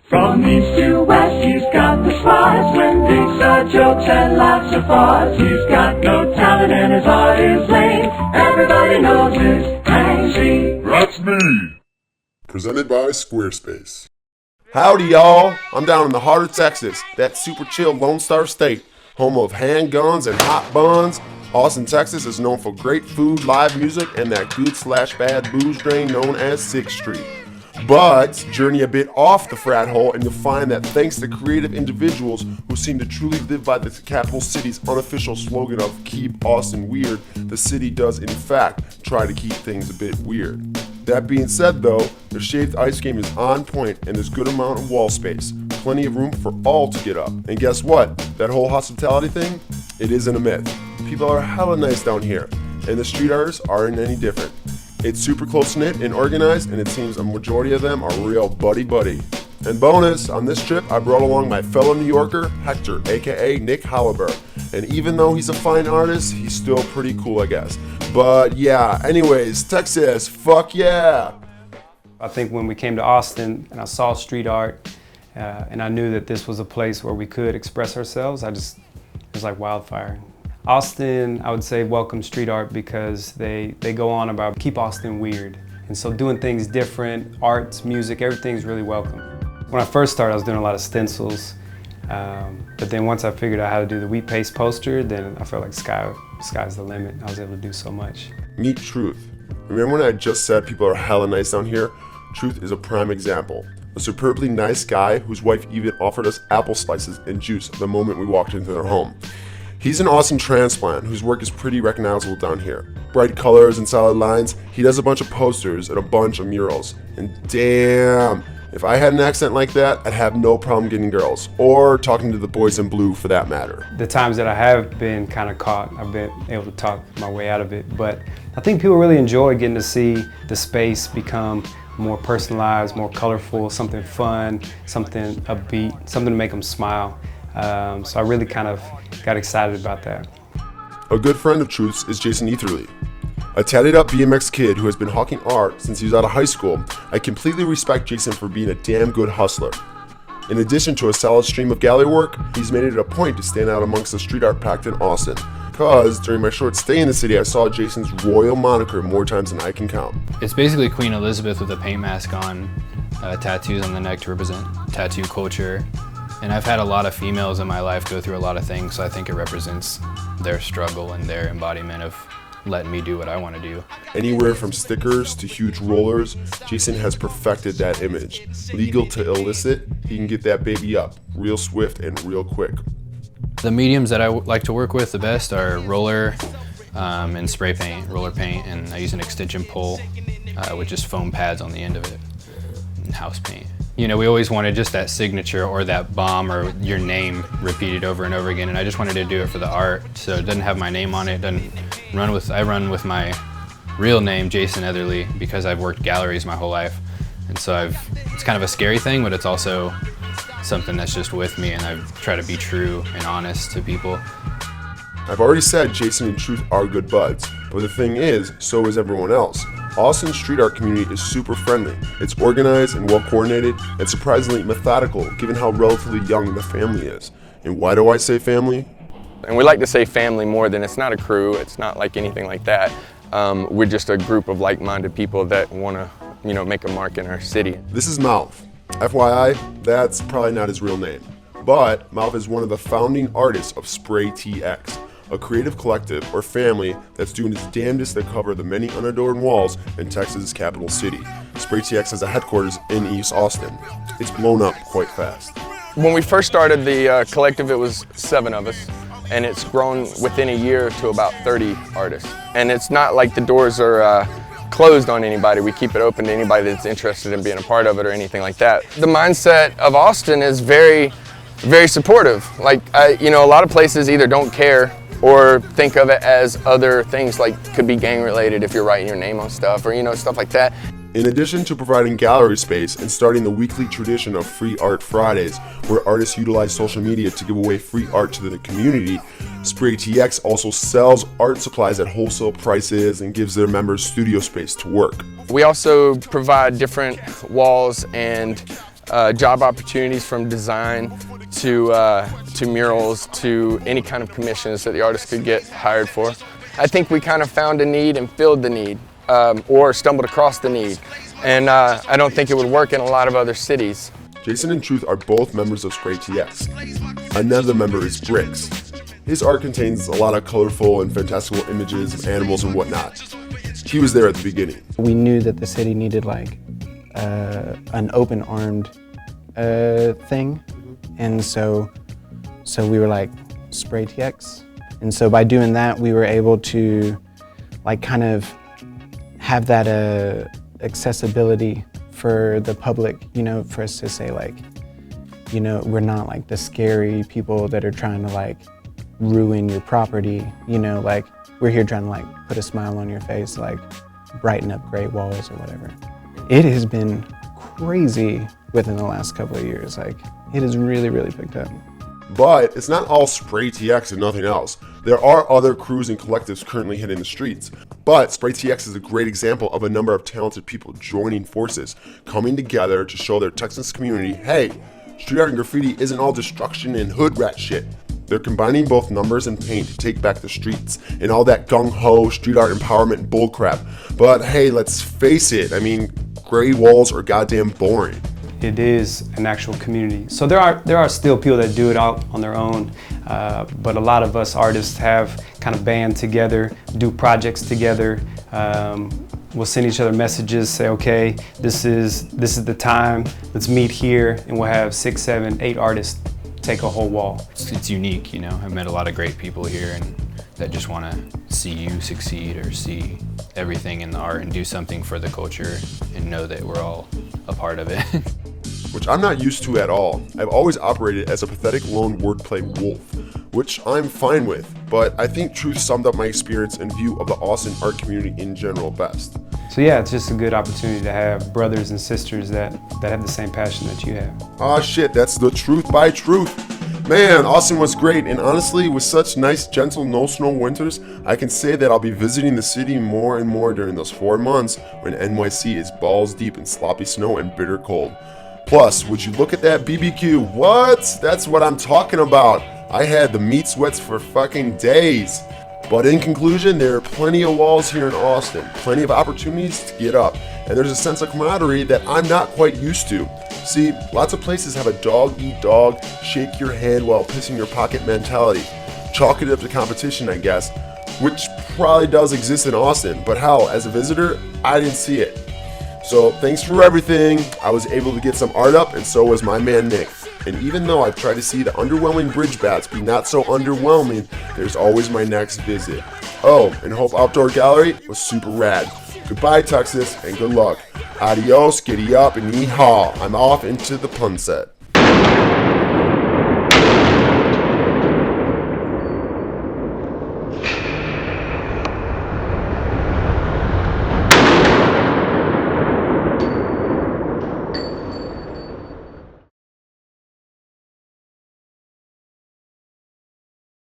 From east to west, he's got the smarts. When things are jokes and lots of farts. He's got no talent and his heart is lame. Everybody knows it's Hanksy. That's me! Presented by Squarespace. Howdy, y'all. I'm down in the heart of Texas, that super chill Lone Star State, home of handguns and hot buns. Austin, Texas is known for great food, live music, and that good/bad booze drain known as 6th Street. But journey a bit off the frat hole and you'll find that thanks to creative individuals who seem to truly live by the capital city's unofficial slogan of Keep Austin Weird, the city does in fact try to keep things a bit weird. That being said though, the shaved ice game is on point and there's good amount of wall space, plenty of room for all to get up. And guess what? That whole hospitality thing, it isn't a myth. People are hella nice down here, and the street artists aren't any different. It's super close-knit and organized, and it seems a majority of them are real buddy-buddy. And bonus, on this trip, I brought along my fellow New Yorker, Hector, aka Nick Holliber. And even though he's a fine artist, he's still pretty cool, I guess. But yeah, anyways, Texas, fuck yeah! I think when we came to Austin and I saw street art, and I knew that this was a place where we could express ourselves, it was like wildfire. Austin, I would say, welcomes street art because they go on about keep Austin weird. And so doing things different, arts, music, everything's really welcome. When I first started, I was doing a lot of stencils. But then once I figured out how to do the wheat paste poster, then I felt like sky's the limit. I was able to do so much. Meet Truth. Remember when I just said people are hella nice down here? Truth is a prime example. A superbly nice guy whose wife even offered us apple slices and juice the moment we walked into their home. He's an awesome transplant whose work is pretty recognizable down here. Bright colors and solid lines, he does a bunch of posters and a bunch of murals. And damn, if I had an accent like that, I'd have no problem getting girls, or talking to the boys in blue for that matter. The times that I have been kind of caught, I've been able to talk my way out of it, but I think people really enjoy getting to see the space become more personalized, more colorful, something fun, something upbeat, something to make them smile. So I really kind of got excited about that. A good friend of Truth's is Jason Etherly. A tatted up BMX kid who has been hawking art since he was out of high school, I completely respect Jason for being a damn good hustler. In addition to a solid stream of gallery work, he's made it a point to stand out amongst the street art packed in Austin. Because during my short stay in the city, I saw Jason's royal moniker more times than I can count. It's basically Queen Elizabeth with a paint mask on, tattoos on the neck to represent tattoo culture. And I've had a lot of females in my life go through a lot of things, so I think it represents their struggle and their embodiment of letting me do what I want to do. Anywhere from stickers to huge rollers, Jason has perfected that image. Legal to illicit, he can get that baby up real swift and real quick. The mediums that I like to work with the best are roller and spray paint, roller paint, and I use an extension pole with just foam pads on the end of it, and house paint. You know, we always wanted just that signature or that bomb or your name repeated over and over again, and I just wanted to do it for the art, so it doesn't have my name on it. I run with my real name, Jason Etherly, because I've worked galleries my whole life, and so it's kind of a scary thing, but it's also something that's just with me, and I try to be true and honest to people. I've already said Jason and Truth are good buds, but the thing is, so is everyone else. Austin's street art community is super friendly. It's organized and well coordinated and surprisingly methodical given how relatively young the family is. And why do I say family? And we like to say family more than it's not a crew, it's not like anything like that. We're just a group of like-minded people that want to, make a mark in our city. This is Mouth. FYI, that's probably not his real name. But Mouth is one of the founding artists of Spray TX, a creative collective or family that's doing its damnedest to cover the many unadorned walls in Texas' capital city. Spray TX has a headquarters in East Austin. It's blown up quite fast. When we first started the collective, it was 7 of us, and it's grown within a year to about 30 artists. And it's not like the doors are closed on anybody. We keep it open to anybody that's interested in being a part of it or anything like that. The mindset of Austin is very, very supportive. Like, a lot of places either don't care or think of it as other things, like could be gang related if you're writing your name on stuff or stuff like that. In addition to providing gallery space and starting the weekly tradition of Free Art Fridays, where artists utilize social media to give away free art to the community, Spray TX also sells art supplies at wholesale prices and gives their members studio space to work. We also provide different walls and job opportunities from design to murals to any kind of commissions that the artist could get hired for. I think we kind of found a need and filled the need, or stumbled across the need. And I don't think it would work in a lot of other cities. Jason and Truth are both members of Spray TX. Another member is Bricks. His art contains a lot of colorful and fantastical images of animals and whatnot. He was there at the beginning. We knew that the city needed like an open-armed thing, and so we were like, Spray TX. And so by doing that, we were able to like kind of have that accessibility for the public, you know, for us to say like, you know, we're not like the scary people that are trying to like ruin your property, you know, like we're here trying to like put a smile on your face, like brighten up gray walls or whatever. It has been crazy within the last couple of years. Like it has really, really picked up. But it's not all Spray TX and nothing else. There are other crews and collectives currently hitting the streets. But Spray TX is a great example of a number of talented people joining forces, coming together to show their Texas community, hey, street art and graffiti isn't all destruction and hood rat shit. They're combining both numbers and paint to take back the streets and all that gung-ho street art empowerment bullcrap. But hey, let's face it, I mean, gray walls are goddamn boring. It is an actual community. So there are still people that do it out on their own, but a lot of us artists have kind of band together, do projects together. We'll send each other messages, say, okay, this is the time, let's meet here, and we'll have 6, 7, 8 artists take a whole wall. It's unique, you know. I've met a lot of great people here and that just want to see you succeed or see everything in the art and do something for the culture and know that we're all a part of it. Which I'm not used to at all. I've always operated as a pathetic lone wordplay wolf, which I'm fine with, but I think Truth summed up my experience and view of the Austin art community in general best. So yeah, it's just a good opportunity to have brothers and sisters that have the same passion that you have. Ah shit, that's the truth by Truth. Man, Austin was great, and honestly, with such nice, gentle, no-snow winters, I can say that I'll be visiting the city more and more during those 4 months when NYC is balls deep in sloppy snow and bitter cold. Plus, would you look at that BBQ? What? That's what I'm talking about. I had the meat sweats for fucking days. But in conclusion, there are plenty of walls here in Austin, plenty of opportunities to get up, and there's a sense of camaraderie that I'm not quite used to. See, lots of places have a dog-eat-dog, shake your hand while pissing your pocket mentality. Chalk it up to competition, I guess, which probably does exist in Austin, but hell, as a visitor, I didn't see it. So thanks for everything. I was able to get some art up, and so was my man Nick. And even though I've tried to see the underwhelming bridge bats be not so underwhelming, there's always my next visit. Oh, and Hope Outdoor Gallery was super rad. Goodbye, Texas, and good luck. Adios, giddy up, and yee-haw. I'm off into the pun set.